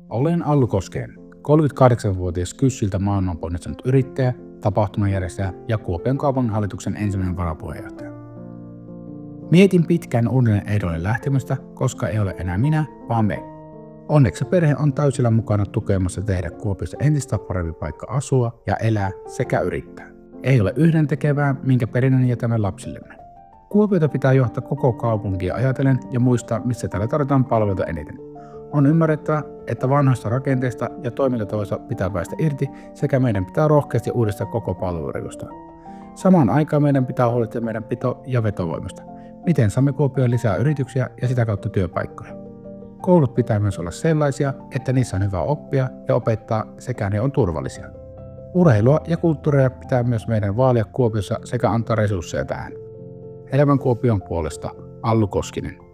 Olen Allu Koskinen, 38-vuotias Kyssyltä maailman ponnistanut yrittäjä, tapahtumajärjestäjä ja Kuopion kaupunginhallituksen ensimmäinen varapuheenjohtaja. Mietin pitkään uudelleen ehdolle lähtemistä, koska ei ole enää minä, vaan me. Onneksi perhe on täysillä mukana tukemassa tehdä Kuopiosta entistä parempi paikka asua ja elää sekä yrittää. Ei ole yhdentekevää, minkä perinnön jätämme lapsillemme. Kuopiota pitää johtaa koko kaupunkia ajatellen ja muistaa, missä täällä tarvitaan palveluita eniten. On ymmärrettävä, että vanhoista rakenteista ja toimintatavoista pitää päästä irti sekä meidän pitää rohkeasti uudistaa koko palveluverkostoa. Samaan aikaan meidän pitää huolehtia meidän pito- ja vetovoimasta. Miten saamme Kuopioon lisää yrityksiä ja sitä kautta työpaikkoja? Koulut pitää myös olla sellaisia, että niissä on hyvä oppia ja opettaa sekä ne on turvallisia. Urheilua ja kulttuuria pitää myös meidän vaalia Kuopiossa sekä antaa resursseja tähän. Elämän Kuopion puolesta Allu Koskinen.